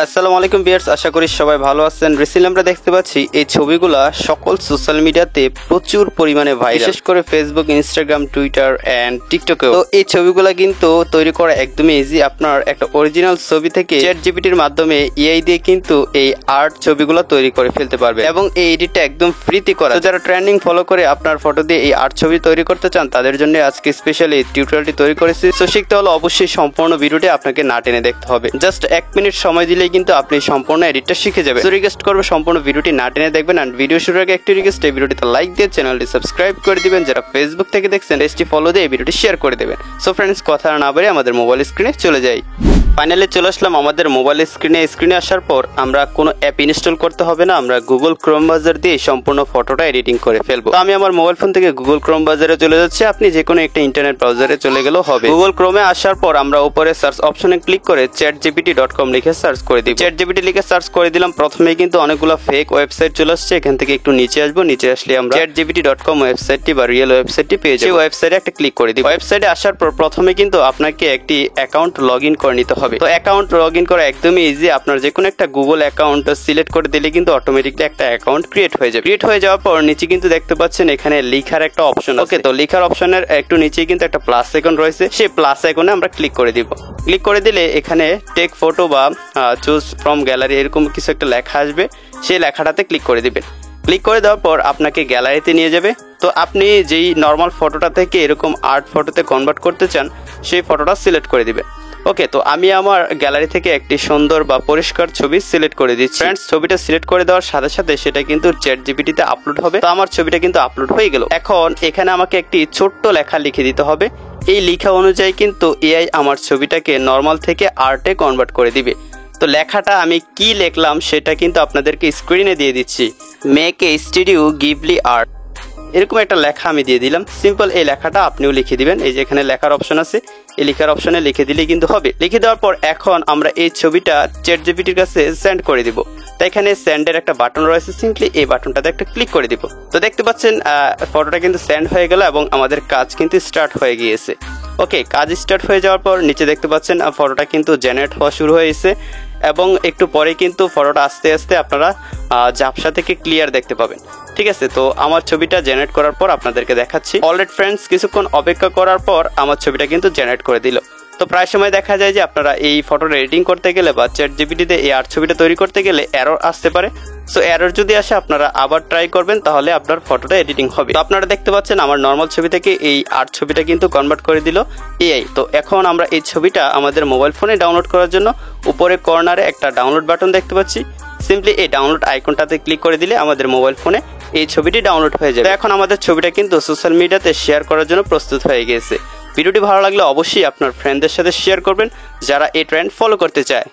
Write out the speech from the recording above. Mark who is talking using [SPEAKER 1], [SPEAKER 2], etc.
[SPEAKER 1] আসসালামু আলাইকুম ভিউয়ার্স, আশা করি সবাই ভালো আছেন। রিসেন্টলি আমরা দেখতে পাচ্ছি এই ছবিগুলা সকল সোশ্যাল মিডিয়াতে প্রচুর পরিমাণে ভাইরাল, বিশেষ করে ফেসবুক, ইনস্টাগ্রাম, টুইটার এন্ড টিকটকে। তো এই ছবিগুলা কিন্তু তৈরি করা একদমই ইজি। আপনার একটা অরিজিনাল ছবি থেকে চ্যাট জিপিটির মাধ্যমে এআই দিয়ে কিন্তু এই আর্ট ছবিগুলা তৈরি করে ফেলতে পারবে এবং এই এডিটটা একদম ফ্রিতে করা। তো যারা ট্রেন্ডিং ফলো করে আপনার ফটো দিয়ে এই আর্ট ছবি তৈরি করতে চান তাদের জন্য আজকে স্পেশালি টিউটোরিয়ালটি তৈরি করেছি। তো শিখতে হলে অবশ্যই সম্পূর্ণ ভিডিওটি আপনাকে না টেনে দেখতে হবে। জাস্ট 1 মিনিট সময় দিলেই কিন্তু আপনি সম্পূর্ণ এডিটটা শিখে যাবেন। তো রিকোয়েস্ট করবো সম্পূর্ণ ভিডিওটি না টেনে দেখবেন। আর ভিডিও শুরুর আগে একটি রিকোয়েস্ট, এই ভিডিওটিতে লাইক দিয়ে চ্যানেলটি সাবস্ক্রাইব করে দিবেন। যারা ফেসবুক থেকে দেখছেন পেজটি ফলো দিয়ে এই ভিডিওটি শেয়ার করে দেবেন। সো ফ্রেন্ডস, কথা না বলে আমাদের মোবাইল স্ক্রিনে চলে যাই। ফাইনালি চলে আসলাম আমাদের মোবাইল স্ক্রিনে আসার পর আমরা কোনো অ্যাপ ইনস্টল করতে হবে না, আমরা গুগল ক্রোম ব্রাউজার দিয়ে সম্পূর্ণ ফটোটা এডিটিং করে ফেলবো। তো আমি আমার মোবাইল ফোন থেকে গুগল ক্রোম ব্রাউজারে চলে যাচ্ছি। আপনি যে কোনো একটা ইন্টারনেট ব্রাউজারে চলে গেলেও হবে। গুগল ক্রোমে আসার পর আমরা উপরে সার্চ অপশনে ক্লিক করে chatgpt.com লিখে সার্চ করে দিব। ChatGPT লিখে সার্চ করে দিলাম। প্রথমেই কিন্তু অনেকগুলো ফেক ওয়েবসাইট চলে আসছে। এখান থেকে একটু নিচে আসবো, নিচে আসলে আমরা chatgpt.com ওয়েবসাইটটি বা রিয়েল ওয়েবসাইটটি পেয়ে যাবো। ওয়েবসাইটে একটা ক্লিক করে দিব। ওয়েবসাইটে আসার পর প্রথমে কিন্তু আপনাকে একটি অ্যাকাউন্ট লগ ইন করে নিতে হবে। তো অ্যাকাউন্ট লগ ইন করা একদমই ইজি। আপনার যে কোনো একটা গুগল অ্যাকাউন্ট সিলেক্ট করে দিলে কিন্তু অটোমেটিকলি একটা অ্যাকাউন্ট ক্রিয়েট হয়ে যাবে। ক্রিয়েট হয়ে যাওয়ার পর নিচে কিন্তু দেখতে পাচ্ছেন এখানে লেখার একটা অপশন আছে। ওকে, তো লেখার অপশনের একটু নিচে কিন্তু একটা প্লাস আইকন রয়েছে। সেই প্লাস আইকনে আমরা ক্লিক করে দিব। ক্লিক করে দিলে এখানে টেক ফটো বা চুজ ফ্রম গ্যালারি এরকম কিছু একটা লেখা আসবে। সেই লেখাটাতে ক্লিক করে দিবেন। ক্লিক করে দেওয়ার পর আপনাকে গ্যালারিতে নিয়ে যাবে। তো আপনি যেই নর্মাল ফটোটা থেকে এরকম আর্ট ফটোতে কনভার্ট করতে চান সেই ফটোটা সিলেক্ট করে দিবেন। ওকে, তো আমি আমার গ্যালারি থেকে একটি সুন্দর বা পরিষ্কার ছবি সিলেক্ট করে দিচ্ছি। ফ্রেন্ডস, ছবিটা সিলেক্ট করে দেওয়ার সাথে সাথে সেটা কিন্তু চ্যাট জিপিটিতে আপলোড হবে। তো আমার ছবিটা কিন্তু আপলোড হয়ে গেল। এখন এখানে আমাকে একটি ছোট্ট লেখা লিখে দিতে হবে। এই লেখা অনুযায়ী কিন্তু এআই আমার ছবিটাকে নর্মাল থেকে আর্টে কনভার্ট করে দিবে। তো লেখাটা আমি কি লিখলাম সেটা কিন্তু আপনাদেরকে স্ক্রিনে দিয়ে দিচ্ছি। Make a studio Ghibli art, এরকম একটা লেখা আমি দিয়ে দিলাম। সিম্পল এই লেখাটা আপনিও লিখে দিবেন। এই যে এখানে লেখার অপশন আছে, এই লেখার অপশনে লিখে দিলেই কিন্তু হবে। লিখে দেওয়ার পর এখন আমরা এই ছবিটা চ্যাট জিপিটির কাছে সেন্ড করে দিব। তাই এখানে সেন্ডের একটা বাটন রয়েছে, সিম্পলি এই বাটনটাতে একটা ক্লিক করে দিব। তো দেখতে পাচ্ছেন ফটোটা কিন্তু সেন্ড হয়ে গেল এবং আমাদের কাজ কিন্তু স্টার্ট হয়ে গিয়েছে। ওকে, কাজ স্টার্ট হয়ে যাওয়ার পর নিচে দেখতে পাচ্ছেন ফটোটা কিন্তু জেনারেট হওয়া শুরু হয়েছে এবং একটু পরে কিন্তু ফটোটা আস্তে আস্তে আপনারা ঝাপসা থেকে ক্লিয়ার দেখতে পাবেন। ঠিক আছে, তো আমার ছবিটা জেনারেট করার পর আপনাদেরকে দেখাচ্ছি। অলরেডি ফ্রেন্ডস, কিছুক্ষণ অপেক্ষা করার পর আমার ছবিটা কিন্তু জেনারেট করে দিল। তো প্রায় সময় দেখা যায় যে আপনারা এই ফটোটা এডিটিং করতে গেলে বা চ্যাট জিপিটিতে এই আর্ট ছবিটা তৈরি করতে গেলে এরর আসতে পারে। সো এরর যদি আসে আপনারা আবার ট্রাই করবেন, তাহলে আপনার ফটোটা এডিটিং হবে। তো আপনারা দেখতে পাচ্ছেন আমার নর্মাল ছবি থেকে এই আর্ট ছবিটা কিন্তু কনভার্ট করে দিল এআই। তো এখন আমরা এই ছবিটা আমাদের মোবাইল ফোনে ডাউনলোড করার জন্য উপরে কর্নারে একটা ডাউনলোড বাটন দেখতে পাচ্ছি। সিম্পলি এই ডাউনলোড আইকনটাতে ক্লিক করে দিলে আমাদের মোবাইল ফোনে এই ছবিটি ডাউনলোড হয়ে যাবে। এখন আমাদের ছবিটা কিন্তু সোশ্যাল মিডিয়াতে শেয়ার করার জন্য প্রস্তুত হয়ে গেছে। ভিডিওটি ভালো লাগলে অবশ্যই আপনার ফ্রেন্ডদের সাথে শেয়ার করবেন যারা এই ট্রেন্ড ফলো করতে চায়।